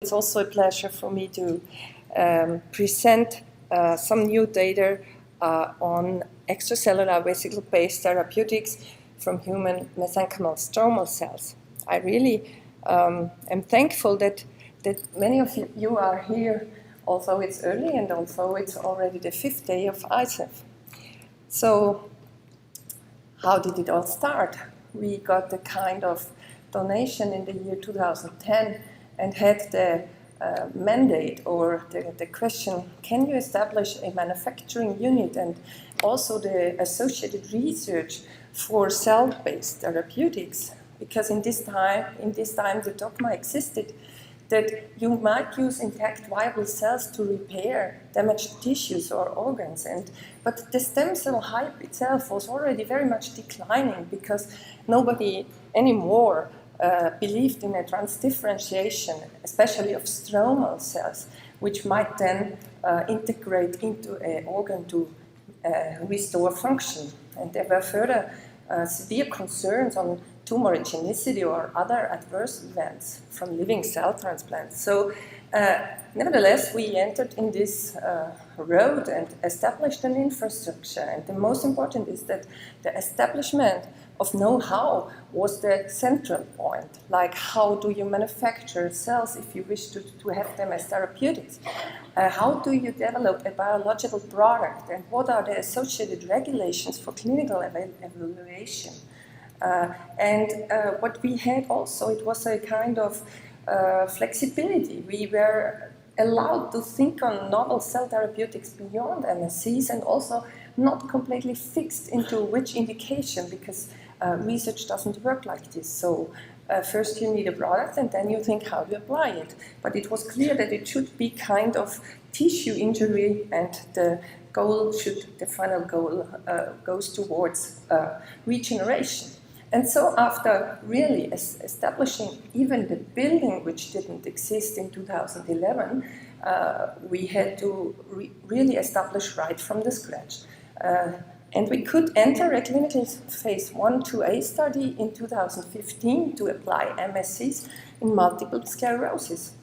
it's also a pleasure for me to present some new data on extracellular vesicle-based therapeutics from human mesenchymal stromal cells. I really am thankful that many of you are here, although it's early and although it's already the 5th day of ISEV. So how did it all start? We got the kind of donation in the year 2010 and had the mandate or the question, can you establish a manufacturing unit and also the associated research for cell-based therapeutics? Because in this time the dogma existed that you might use intact viable cells to repair damaged tissues or organs. But the stem cell hype itself was already very much declining because nobody anymore believed in a transdifferentiation, especially of stromal cells, which might then integrate into an organ to restore function. And there were further severe concerns on tumorigenicity or other adverse events from living cell transplants. So nevertheless, we entered in this road and established an infrastructure. And the most important is that the establishment of know-how was the central point. Like, how do you manufacture cells if you wish to have them as therapeutics? How do you develop a biological product? And what are the associated regulations for clinical evaluation? What we had also, it was a kind of flexibility. We were allowed to think on novel cell therapeutics beyond MSCs and also not completely fixed into which indication, because research doesn't work like this. So first you need a product and then you think how to apply it. But it was clear that it should be kind of tissue injury, and the final goal goes towards regeneration. And so after really establishing even the building, which didn't exist in 2011, we had to really establish right from the scratch. And we could enter a clinical phase 1-2A study in 2015 to apply MSCs in multiple sclerosis.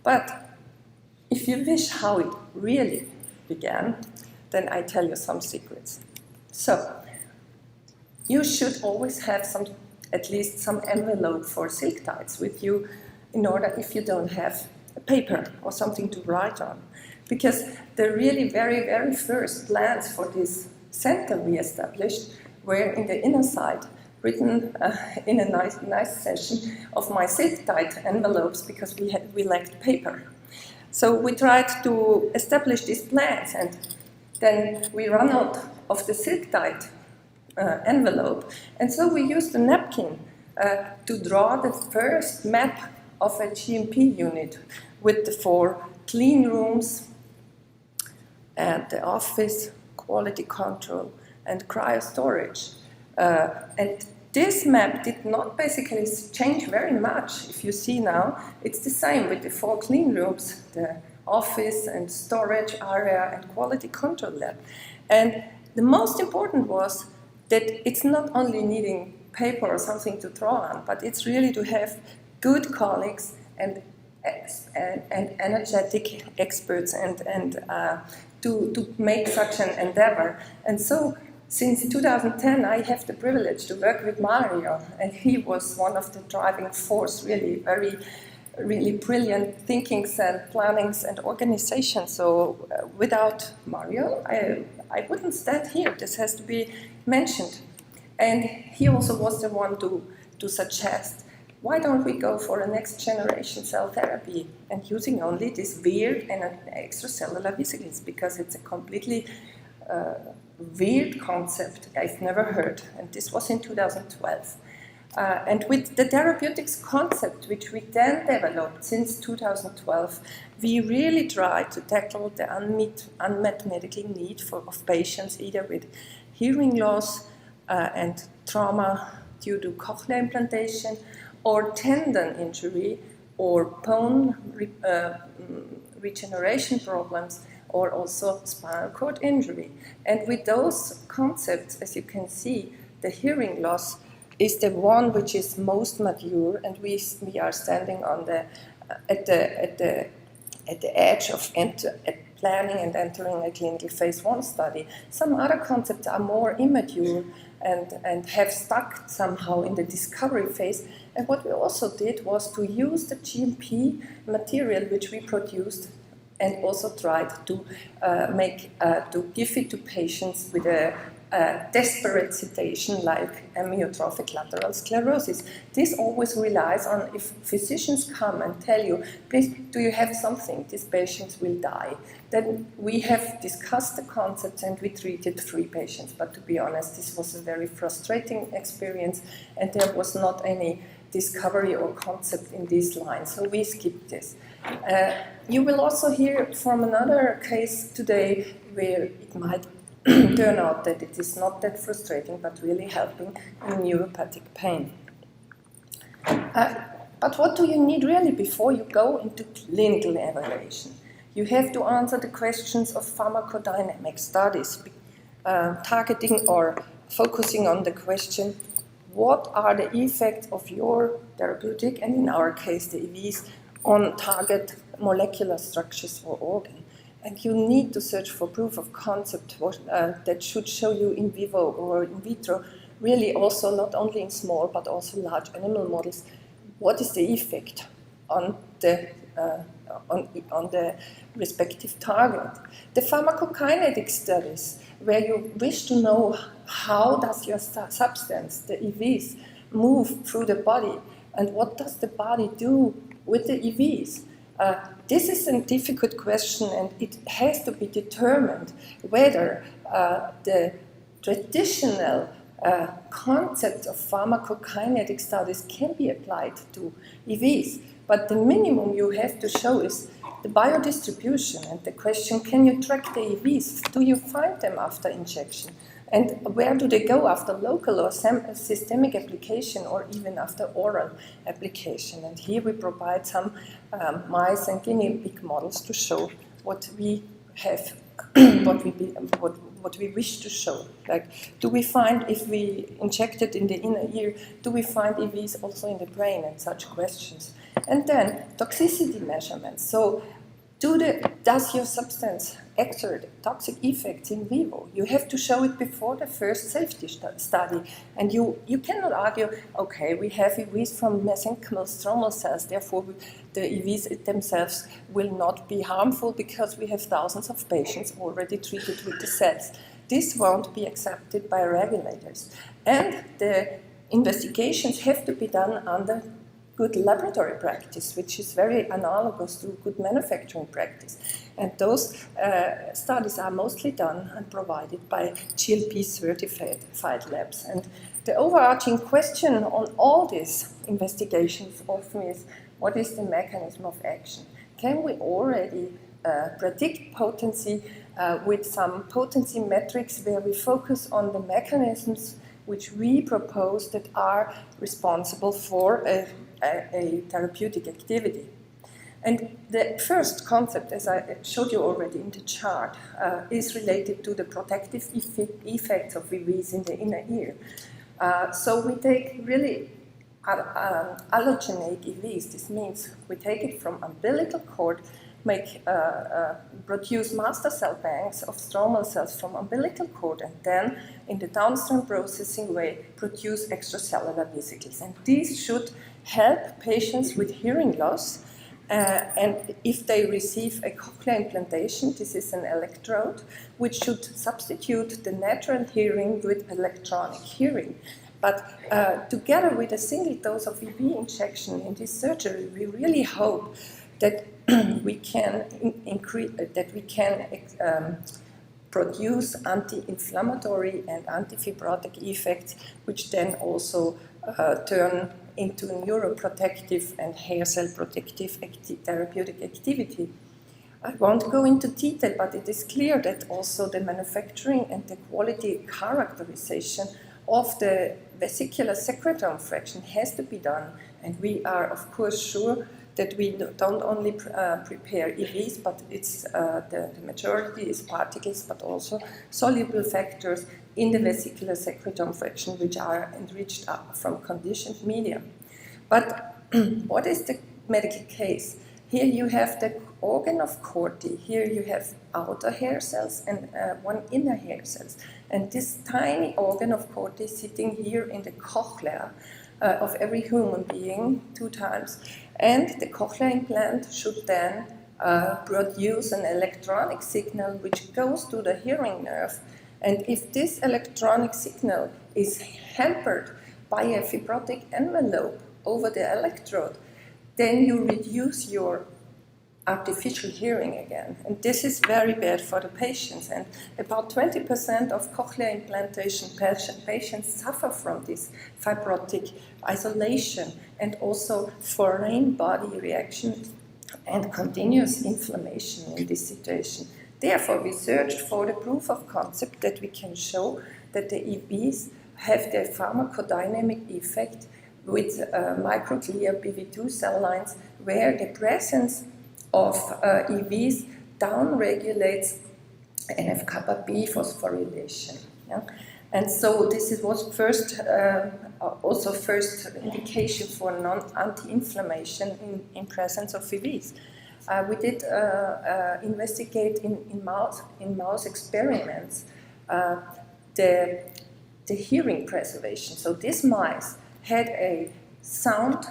But if you wish how it really began, then I tell you some secrets. So, you should always have at least some envelope for silk ties with you in order if you don't have a paper or something to write on. Because the really very, very first plans for this center we established were in the inner side, written in a nice session of my silk tied envelopes because we lacked paper. So we tried to establish these plans, and then we ran out of the silk tied envelope, and so we used a napkin to draw the first map of a GMP unit with the 4 clean rooms and the office, quality control, and cryo storage. And this map did not basically change very much. If you see now, it's the same with the 4 clean rooms, the office and storage area and quality control lab. And the most important was that it's not only needing paper or something to draw on, but it's really to have good colleagues and energetic experts and to make such an endeavor. And so, since 2010, I have the privilege to work with Mario, and he was one of the driving force, really brilliant thinkings and plannings and organization. So without Mario, I wouldn't stand here. This has to be mentioned. And he also was the one to suggest, why don't we go for a next generation cell therapy and using only this weird and extracellular vesicles, because it's a completely weird concept I've never heard. And this was in 2012. And with the therapeutics concept, which we then developed since 2012, we really tried to tackle the unmet medical need of patients either with hearing loss and trauma due to cochlear implantation, or tendon injury, or bone regeneration problems, or also spinal cord injury. And with those concepts, as you can see, the hearing loss is the one which is most mature, and we are standing on the at the edge of planning and entering a clinical phase 1 study. Some other concepts are more immature and have stuck somehow in the discovery phase. And what we also did was to use the GMP material which we produced and also tried to give it to patients with a desperate situation like amyotrophic lateral sclerosis. This always relies on if physicians come and tell you, please, do you have something? These patients will die. Then we have discussed the concepts and we treated 3 patients. But to be honest, this was a very frustrating experience and there was not any discovery or concept in this line. So we skipped this. You will also hear from another case today where it might turn out that it is not that frustrating, but really helping in neuropathic pain. But what do you need really before you go into clinical evaluation? You have to answer the questions of pharmacodynamic studies, targeting or focusing on the question, what are the effects of your therapeutic, and in our case the EVs, on target molecular structures or organ? And you need to search for proof of concept that should show you in vivo or in vitro, really also not only in small but also large animal models, what is the effect on the respective target. The pharmacokinetic studies, where you wish to know how does your substance, the EVs, move through the body and what does the body do with the EVs. This is a difficult question and it has to be determined whether the traditional concept of pharmacokinetic studies can be applied to EVs. But the minimum you have to show is the biodistribution and the question, can you track the EVs? Do you find them after injection? And where do they go after local or systemic application or even after oral application? And here we provide some mice and guinea pig models to show what we have, what we wish to show. Like, do we find, if we inject it in the inner ear, do we find EVs also in the brain, and such questions? And then toxicity measurements. So does your substance exert toxic effects in vivo? You have to show it before the first safety study. And you cannot argue, okay, we have EVs from mesenchymal stromal cells, therefore the EVs themselves will not be harmful because we have thousands of patients already treated with the cells. This won't be accepted by regulators. And the investigations have to be done under good laboratory practice, which is very analogous to good manufacturing practice. And those studies are mostly done and provided by GLP-certified labs. And the overarching question on all these investigations often is, what is the mechanism of action? Can we already predict potency with some potency metrics where we focus on the mechanisms which we propose that are responsible for a therapeutic activity? And the first concept, as I showed you already in the chart, is related to the protective effects of EVs in the inner ear. So we take really allogeneic EVs. This means we take it from umbilical cord, produce master cell banks of stromal cells from umbilical cord, and then in the downstream processing way produce extracellular vesicles. And these should help patients with hearing loss, and if they receive a cochlear implantation, this is an electrode, which should substitute the natural hearing with electronic hearing. But together with a single dose of EV injection in this surgery, we really hope that we can produce anti-inflammatory and anti-fibrotic effects, which then also turn into neuroprotective and hair cell protective therapeutic activity. I won't go into detail, but it is clear that also the manufacturing and the quality characterization of the vesicular secretome fraction has to be done, and we are of course sure that we don't only prepare EVs, but it's the majority is particles, but also soluble factors in the vesicular secretome fraction, which are enriched from conditioned medium. But what is the medical case. Here you have the organ of Corti. Here you have outer hair cells and one inner hair cells. And this tiny organ of Corti is sitting here in the cochlea of every human being 2 times. And the cochlear implant should then produce an electronic signal which goes to the hearing nerve. And if this electronic signal is hampered by a fibrotic envelope over the electrode, then you reduce your artificial hearing again. And this is very bad for the patients. And about 20% of cochlear implantation patients suffer from this fibrotic isolation and also foreign body reaction and continuous inflammation in this situation. Therefore, we searched for the proof of concept that we can show that the EVs have the pharmacodynamic effect with microglia BV2 cell lines, where the presence of EVs downregulates NF-kappa B phosphorylation. Yeah? And so this was first indication for anti-inflammation in presence of EVs. We did investigate in mouse experiments the hearing preservation. So these mice had a sound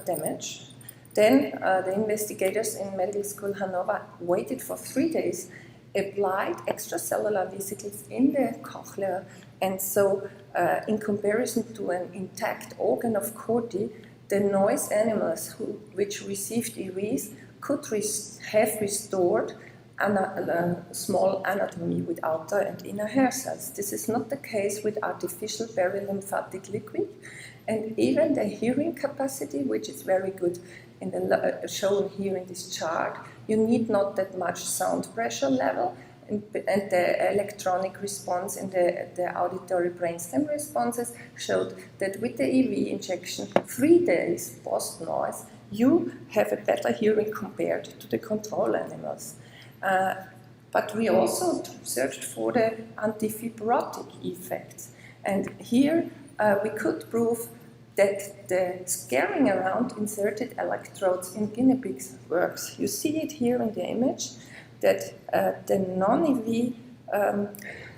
damage. Then the investigators in medical school Hanover waited for 3 days, applied extracellular vesicles in the cochlea, and so in comparison to an intact organ of Corti, the noise animals which received EVs could have restored small anatomy with outer and inner hair cells. This is not the case with artificial perilymphatic liquid, and even the hearing capacity, which is very good in the shown here in this chart, you need not that much sound pressure level, and the electronic response in the auditory brainstem responses showed that with the EV injection, 3 days post-noise, you have a better hearing compared to the control animals. But we also searched for the antifibrotic effects. And here we could prove that the scaring around inserted electrodes in guinea pigs works. You see it here in the image that the non-EV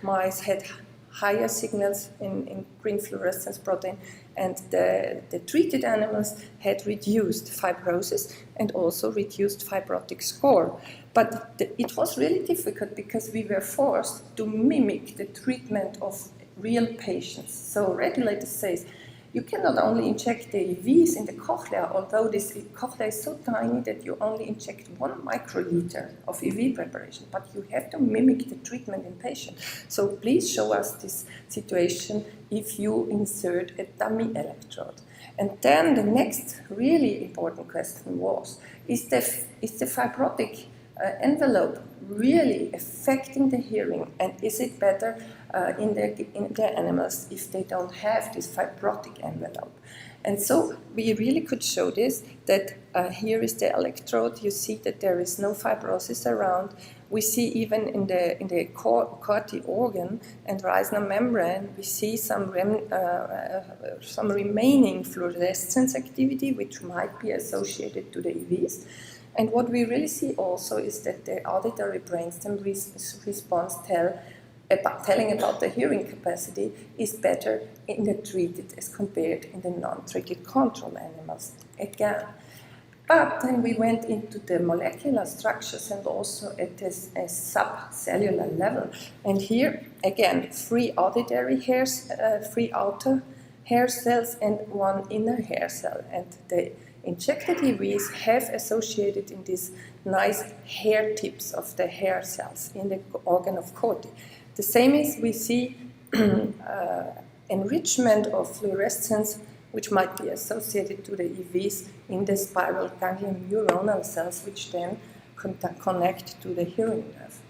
mice had higher signals in green fluorescence protein, and the treated animals had reduced fibrosis and also reduced fibrotic score. But it was really difficult because we were forced to mimic the treatment of real patients. So regulators say you cannot only inject the EVs in the cochlea, although this cochlea is so tiny that you only inject 1 microliter of EV preparation, but you have to mimic the treatment in patients. So please show us this situation if you insert a dummy electrode. And then the next really important question was, is the fibrotic envelope really affecting the hearing, and is it better in the animals if they don't have this fibrotic envelope? And so we really could show this, that here is the electrode. You see that there is no fibrosis around. We see even in the Corti organ and Reisner membrane, we see some remaining fluorescence activity which might be associated to the EVs. And what we really see also is that the auditory brainstem response telling about the hearing capacity is better in the treated as compared in the non-treated control animals again. But then we went into the molecular structures and also at a subcellular level. And here, again, 3 auditory hairs, 3 outer hair cells and 1 inner hair cell. And the injected EVs have associated in these nice hair tips of the hair cells in the organ of Corti. The same is we see enrichment of fluorescence which might be associated to the EVs in the spiral ganglion neuronal cells, which then connect to the hearing nerve.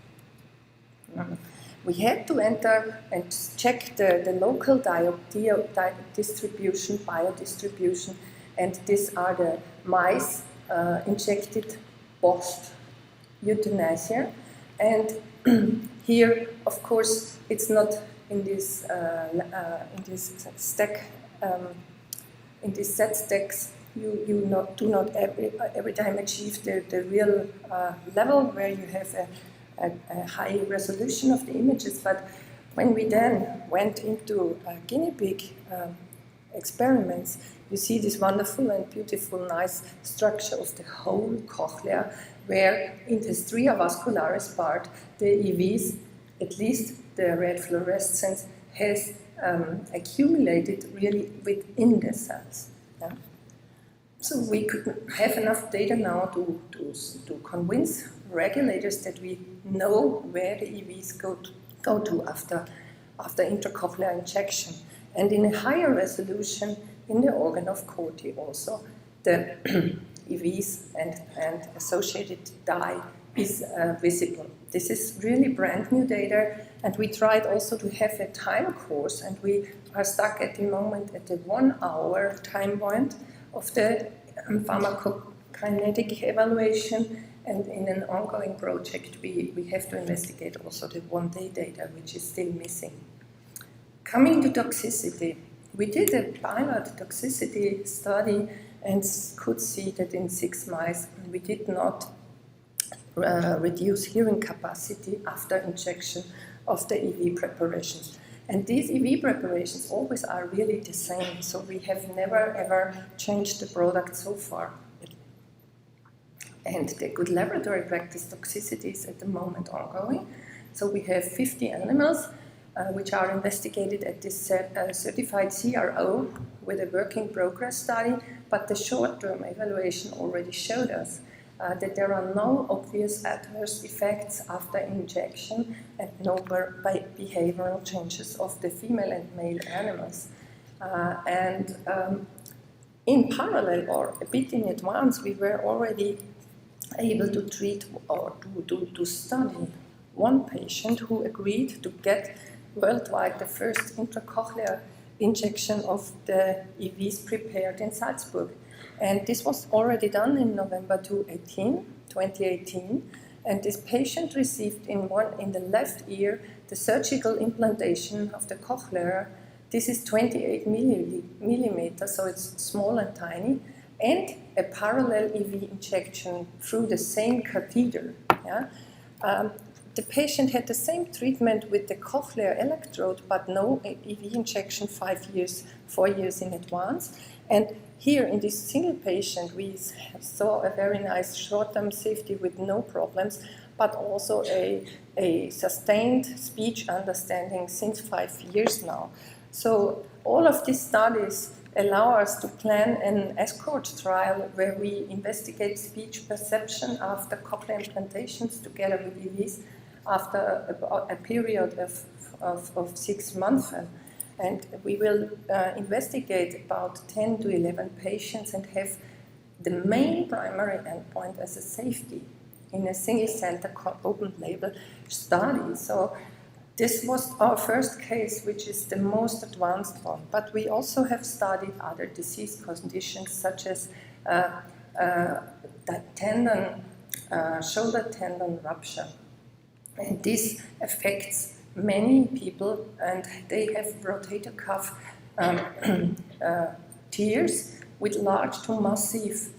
We had to enter and check the local biodistribution, and these are the mice injected post-euthanasia. And here, of course, it's not in this stack. In these set stacks, you do not every time achieve the real level where you have a high resolution of the images. But when we then went into guinea pig experiments, you see this wonderful and beautiful, nice structure of the whole cochlea, where in the stria vascularis part, the EVs, at least the red fluorescence, has accumulated really within the cells. Yeah? So we could have enough data now to convince regulators that we know where the EVs go to after intracochlear injection. And in a higher resolution in the organ of Corti also, the EVs and associated dye is visible. This is really brand new data, and we tried also to have a time course, and we are stuck at the moment at the 1 hour time point of the pharmacokinetic evaluation, and in an ongoing project we have to investigate also the 1 day data, which is still missing. Coming to toxicity, we did a pilot toxicity study and could see that in 6 mice we did not reduce hearing capacity after injection of the EV preparations. And these EV preparations always are really the same, so we have never ever changed the product so far. And the good laboratory practice toxicity is at the moment ongoing. So we have 50 animals which are investigated at this certified CRO with a working progress study, but the short-term evaluation already showed us that there are no obvious adverse effects after injection and no behavioral changes of the female and male animals. In parallel, or a bit in advance, we were already able to treat or to study 1 patient who agreed to get worldwide the first intracochlear injection of the EVs prepared in Salzburg. And this was already done in November 2018, and this patient received in the left ear the surgical implantation of the Cochlear. This is 28 millimeters, so it's small and tiny, and a parallel EV injection through the same catheter. Yeah? The patient had the same treatment with the Cochlear electrode, but no EV injection 4 years in advance. And here in this single patient, we saw a very nice short-term safety with no problems, but also a sustained speech understanding since 5 years now. So all of these studies allow us to plan an escort trial where we investigate speech perception after cochlear implantations together with EVs after a period of 6 months. And we will investigate about 10 to 11 patients and have the main primary endpoint as a safety in a single center open label study. So this was our first case, which is the most advanced one. But we also have studied other disease conditions such as the tendon, shoulder tendon rupture. And this affects many people, and they have rotator cuff tears with large to massive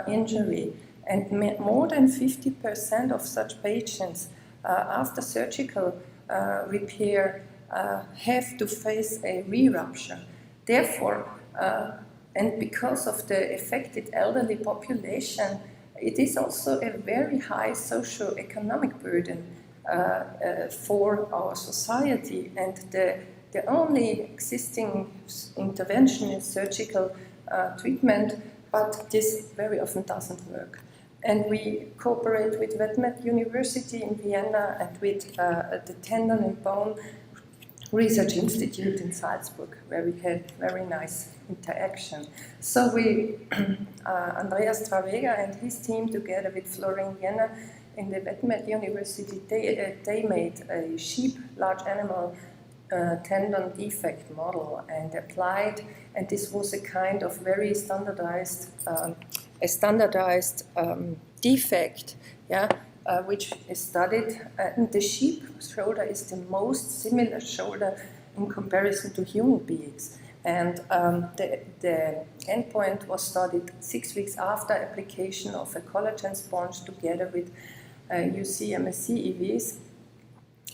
injury. And more than 50% of such patients after surgical repair have to face a re-rupture. Therefore, and because of the affected elderly population, it is also a very high socio-economic burden for our society, and the only existing intervention is surgical treatment, but this very often doesn't work. And we cooperate with VetMed University in Vienna and with the Tendon and Bone Research Institute in Salzburg, where we had very nice interaction. So we, Andreas Travega and his team, together with Florian Jenner in the VetMed University, they made a sheep, large animal tendon defect model and applied, and this was a kind of very standardized, defect, yeah, which is studied. And the sheep shoulder is the most similar shoulder in comparison to human beings. And the endpoint was studied 6 weeks after application of a collagen sponge together with UC-MSC-EVS,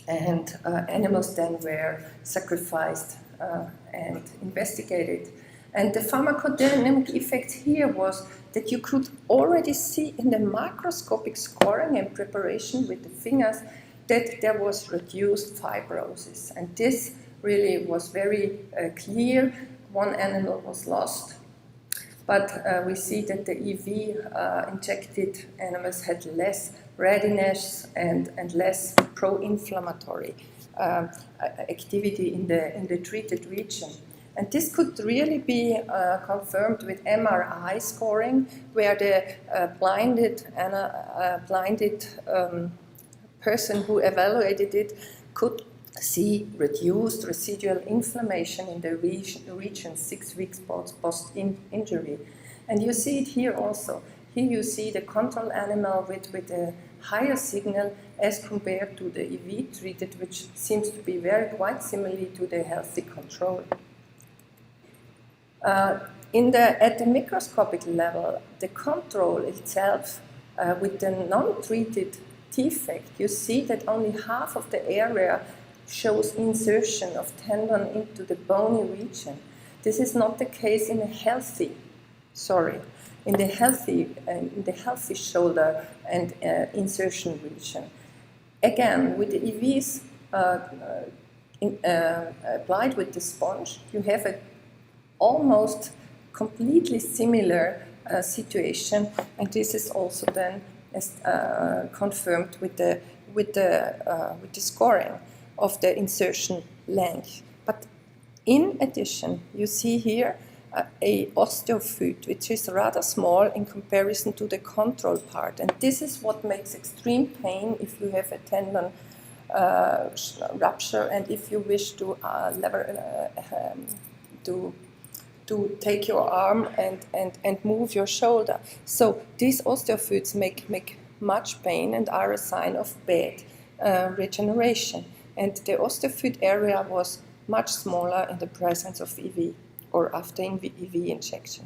and animals then were sacrificed and investigated. And the pharmacodynamic effect here was that you could already see in the microscopic scoring and preparation with the fingers that there was reduced fibrosis. And this really was very clear. One animal was lost, but we see that the EV-injected animals had less readiness and less pro-inflammatory activity in the treated region. And this could really be confirmed with MRI scoring, where the blinded person who evaluated it could see reduced residual inflammation in the region 6 weeks post-injury. And you see it here also. Here you see the control animal with a higher signal as compared to the EV treated, which seems to be quite similar to the healthy control. At the microscopic level, the control itself, with the non-treated defect, you see that only half of the area shows insertion of tendon into the bony region. This is not the case in the healthy shoulder and insertion region. Again, with the EVs applied with the sponge, you have a almost completely similar situation, and this is also then confirmed with the scoring of the insertion length. But in addition, you see here a osteophyte, which is rather small in comparison to the control part, and this is what makes extreme pain if you have a tendon rupture and if you wish to take your arm and move your shoulder. So these osteophytes make much pain and are a sign of bad regeneration. And the osteophyte area was much smaller in the presence of EV or after EV injection.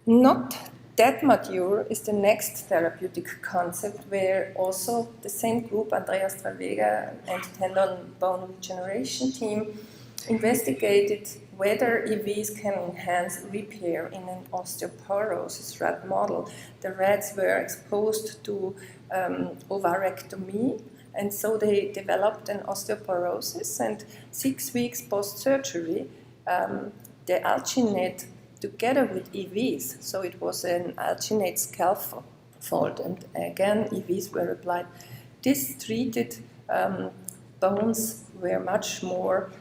Not that mature is the next therapeutic concept, where also the same group, Andreas Travega and Tendon Bone Regeneration team, investigated whether EVs can enhance repair in an osteoporosis rat model. The rats were exposed to ovarectomy, and so they developed an osteoporosis, and 6 weeks post-surgery, the alginate together with EVs, so it was an alginate scaffold, and again EVs were applied. This treated bones were much more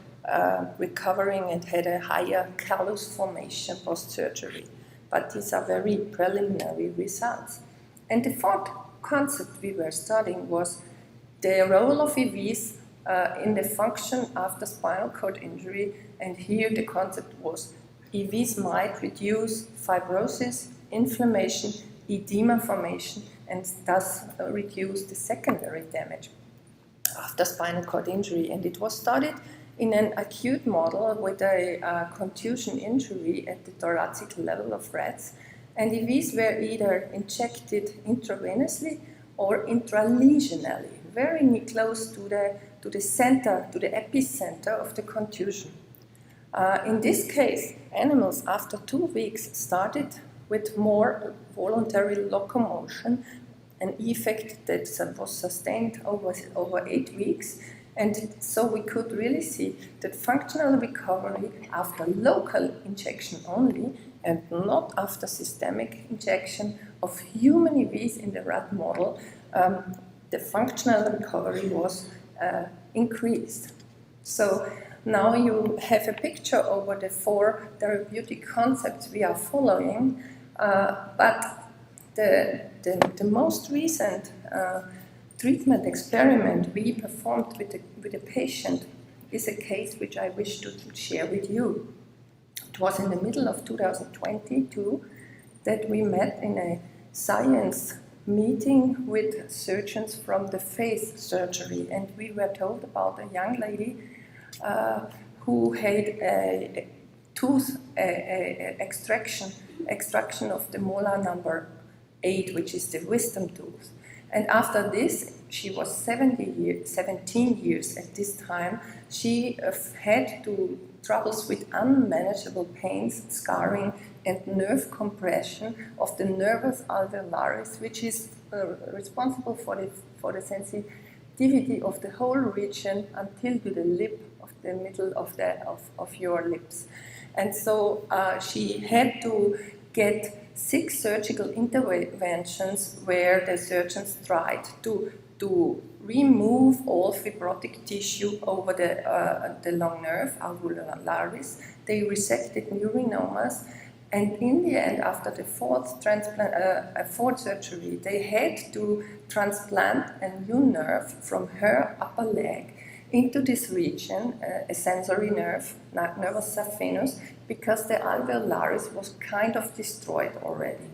recovering and had a higher callus formation post-surgery. But these are very preliminary results. And the fourth concept we were studying was the role of EVs in the function after spinal cord injury, and here the concept was EVs might reduce fibrosis, inflammation, edema formation, and thus reduce the secondary damage after spinal cord injury. And it was studied in an acute model with a contusion injury at the thoracic level of rats, and EVs were either injected intravenously or intralesionally, very close to the center, to the epicenter of the contusion. In this case, animals after 2 weeks started with more voluntary locomotion, an effect that was sustained over 8 weeks. And so we could really see that functional recovery after local injection only, and not after systemic injection of human EVs in the rat model, the functional recovery was increased. So now you have a picture over the 4 therapeutic concepts we are following, but the most recent treatment experiment we performed with a patient is a case which I wish to share with you. It was in the middle of 2022 that we met in a science meeting with surgeons from the face surgery, and we were told about a young lady who had a tooth extraction of the molar number 8, which is the wisdom tooth. And after this, she was 17 years at this time. She had troubles with unmanageable pains, scarring, and nerve compression of the nervus alveolaris, which is responsible for the sensitivity of the whole region until to the lip of the middle of your lips. And so she had to get 6 surgical interventions where the surgeons tried to remove all fibrotic tissue over the long nerve, alveolaris. They resected neurinomas, and in the end, after the fourth surgery, they had to transplant a new nerve from her upper leg into this region, a sensory nerve, nervus saphenous, because the alveolaris was kind of destroyed already.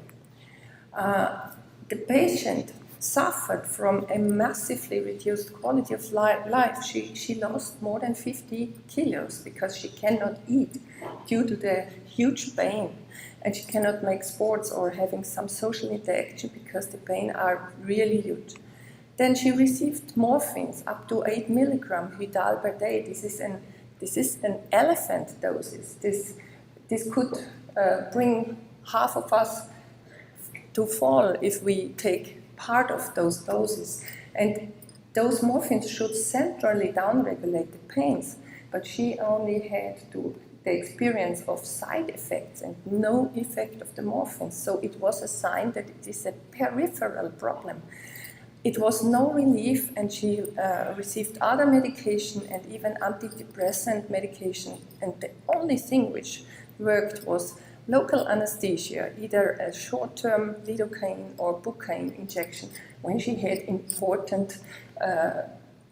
The patient suffered from a massively reduced quality of life. She lost more than 50 kilos because she cannot eat due to the huge pain, and she cannot make sports or having some social interaction because the pain are really huge. Then she received morphines up to 8 milligram Hydal per day. This is an elephant doses. This could bring half of us to fall if we take part of those doses. And those morphines should centrally downregulate the pains, but she only had the experience of side effects and no effect of the morphines. So it was a sign that it is a peripheral problem. It was no relief, and she received other medication and even antidepressant medication. And the only thing which worked was local anesthesia, either a short-term lidocaine or bucaine injection when she had important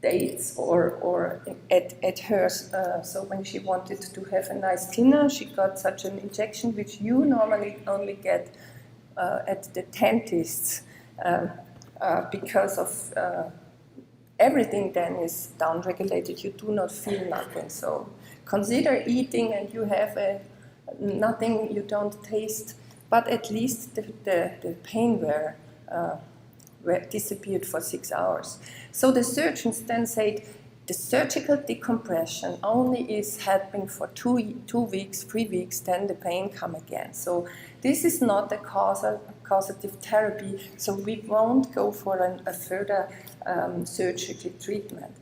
dates or at hers. So when she wanted to have a nice dinner, she got such an injection which you normally only get at the dentist's. Because of everything then is downregulated, you do not feel nothing. So consider eating and you have nothing, you don't taste, but at least the pain were disappeared for 6 hours. So the surgeons then said the surgical decompression only is helping for 2 weeks, 3 weeks, then the pain come again. So this is not a causative therapy, so we won't go for a further surgical treatment.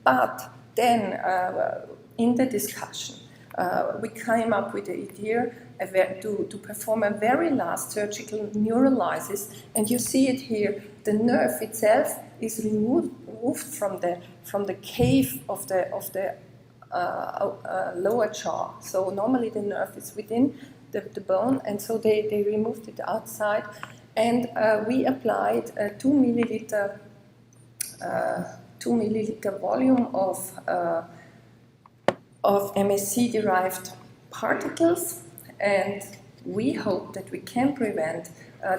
But then in the discussion, we came up with the idea to perform a very last surgical neurolysis, and you see it here. The nerve itself is removed from the cave of the lower jaw. So normally the nerve is within the bone, and so they removed it outside, and we applied a 2 milliliter volume of MSC-derived particles, and we hope that we can prevent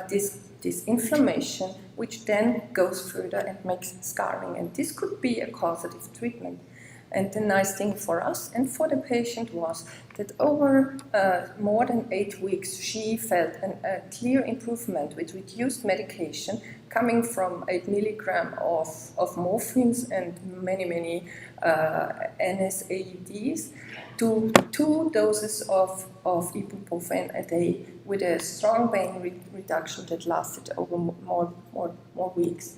this inflammation, which then goes further and makes scarring. And this could be a causative treatment. And the nice thing for us and for the patient was that over more than 8 weeks, she felt a clear improvement with reduced medication coming from 8 milligram of morphines and many NSAIDs to 2 doses of ibuprofen a day with a strong pain reduction that lasted over more weeks.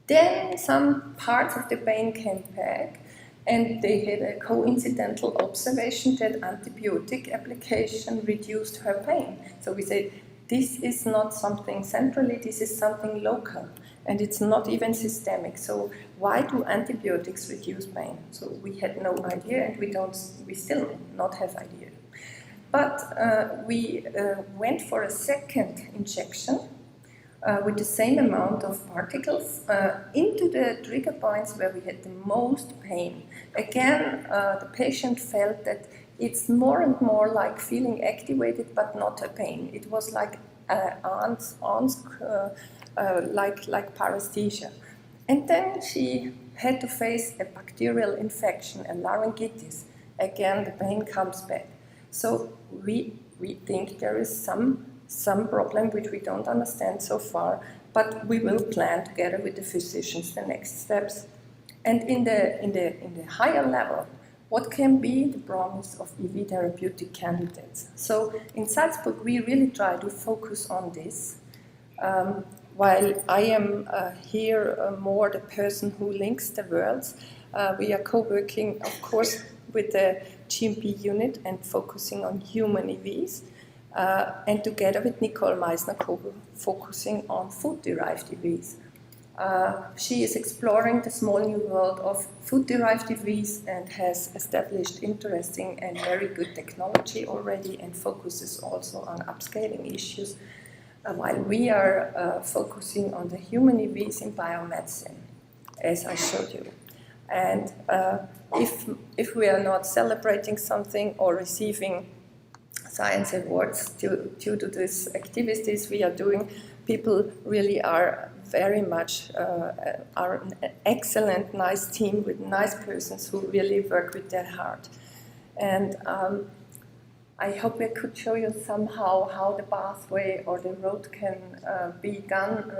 Then some parts of the pain came back, and they had a coincidental observation that antibiotic application reduced her pain. So we said, this is not something centrally, this is something local, and it's not even systemic. So why do antibiotics reduce pain? So we had no idea, and we still not have idea. But we went for a second injection with the same amount of particles into the trigger points where we had the most pain. Again, the patient felt that it's more and more like feeling activated, but not a pain. It was like like paresthesia. And then she had to face a bacterial infection, a laryngitis, again the pain comes back. So we think there is some problem which we don't understand so far, but we will plan together with the physicians the next steps. And in the higher level, what can be the promise of EV therapeutic candidates? So in Salzburg, we really try to focus on this. While I am here more the person who links the worlds, we are co-working, of course, with the GMP unit and focusing on human EVs, and together with Nicole Meisner-Kogel, focusing on food-derived EVs. She is exploring the small new world of food-derived EVs and has established interesting and very good technology already, and focuses also on upscaling issues, while we are focusing on the human EVs in biomedicine, as I showed you. And if we are not celebrating something or receiving science awards due to these activities we are doing, people really are very much are an excellent, nice team with nice persons who really work with their heart. And I hope I could show you somehow how the pathway or the road can be done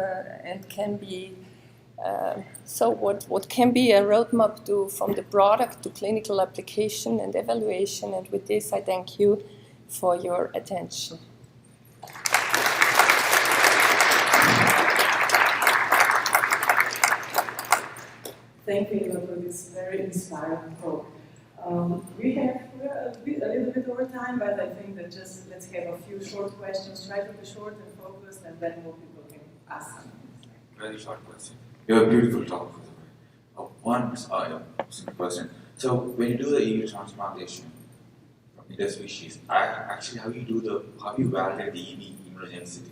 and can be. So what can be a roadmap to from the product to clinical application and evaluation. And with this, I thank you for your attention. Thank you for this very inspiring talk. We're a little bit over time, but I think that just let's have a few short questions. Try to be short and focused, and then more people can ask something. Very short question. You have a beautiful talk, by the way. One simple question. So when you do the EV transplantation from interspecies, actually how you validate the EV immunogenicity?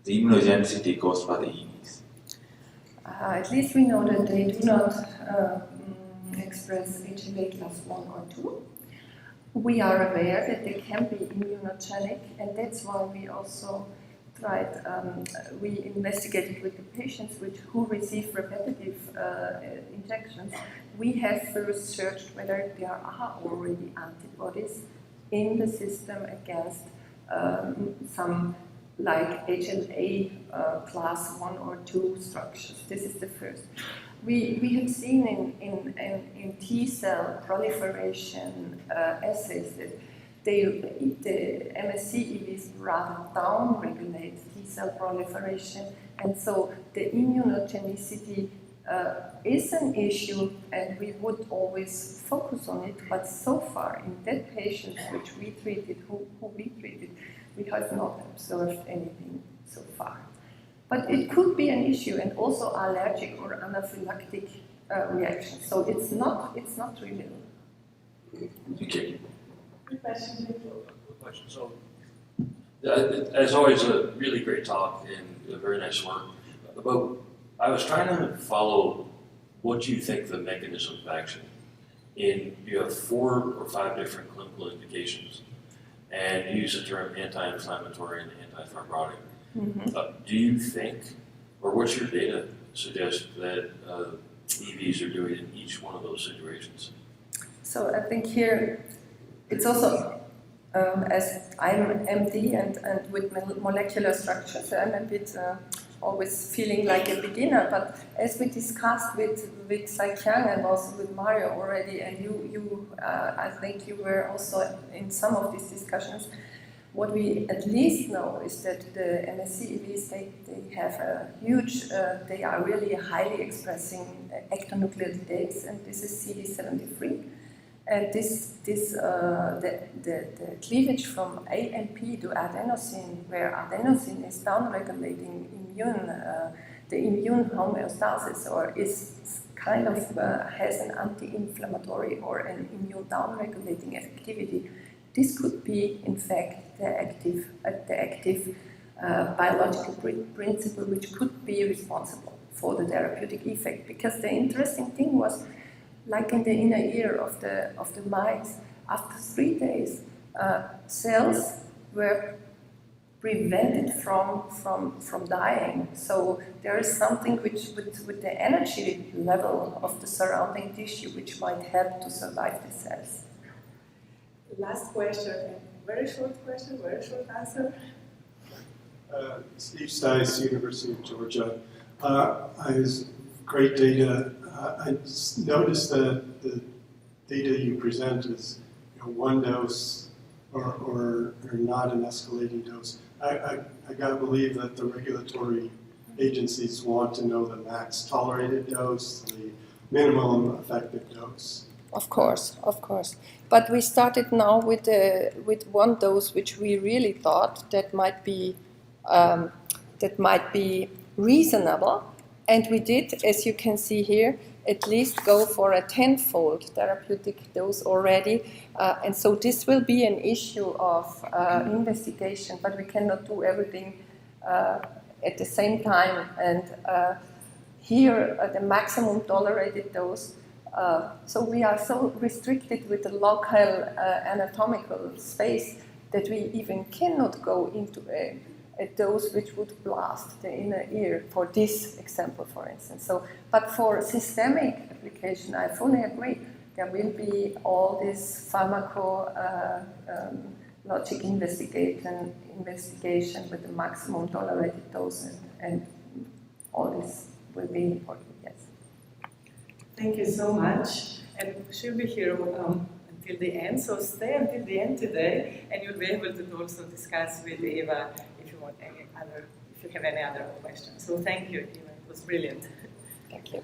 The immunogenicity caused by the EVs. At least we know that they do not express HLA class 1 or 2. We are aware that they can be immunogenic, and that's why we also tried, we investigated with the patients who receive repetitive injections. We have first searched whether there are already antibodies in the system against some like HLA class 1 or 2 structures. This is the first. We have seen in T cell proliferation assays that the MSC-EVs rather down-regulate T cell proliferation, and so the immunogenicity is an issue, and we would always focus on it. But so far, in that patients which we treated, who we treated, we have not observed anything so far. But it could be an issue, and also allergic or anaphylactic reactions. So it's not trivial. Thank you. Good question. Good question. So, as always, a really great talk and very nice work. I was trying to follow what you think the mechanism of action. You have 4 or 5 different clinical indications, and you use the term anti-inflammatory and anti-fibrotic. Mm-hmm. Do you think, or what's your data suggest that EVs are doing in each one of those situations? So I think here it's also, as I'm MD and with molecular structure, so I'm a bit always feeling like a beginner, but as we discussed with Sai-Kiang and also with Mario already, and you I think you were also in some of these discussions, what we at least know is that the MSC-EVs, they have a huge, they are really highly expressing ectonucleotidases, and this is CD73. And the cleavage from AMP to adenosine, where adenosine is downregulating the immune homeostasis, or is kind of has an anti-inflammatory or an immune downregulating activity. This could be, in fact, the active biological principle which could be responsible for the therapeutic effect. Because the interesting thing was, like in the inner ear of the mice, after 3 days, cells were prevented from dying. So there is something which, with the energy level of the surrounding tissue, which might help to survive the cells. Last question, very short question, very short answer. Steve Stice, University of Georgia. Great data. I noticed that the data you present is one dose or not an escalating dose. I gotta believe that the regulatory agencies want to know the max tolerated dose, the minimum effective dose. Of course. But we started now with one dose which we really thought that might be reasonable, and we did, as you can see here, at least go for a 10-fold therapeutic dose already, and so this will be an issue of investigation, but we cannot do everything at the same time, and here the maximum tolerated dose. So we are so restricted with the local anatomical space that we even cannot go into a dose which would blast the inner ear for this example, for instance. So, but for systemic application, I fully agree. There will be all this pharmacologic investigation with the maximum tolerated dose, and all this will be important, yes. Thank you so much, and she'll be here until the end, so stay until the end today, and you'll be able to also discuss with Eva if you have any other questions. So thank you, Eva, it was brilliant. Thank you.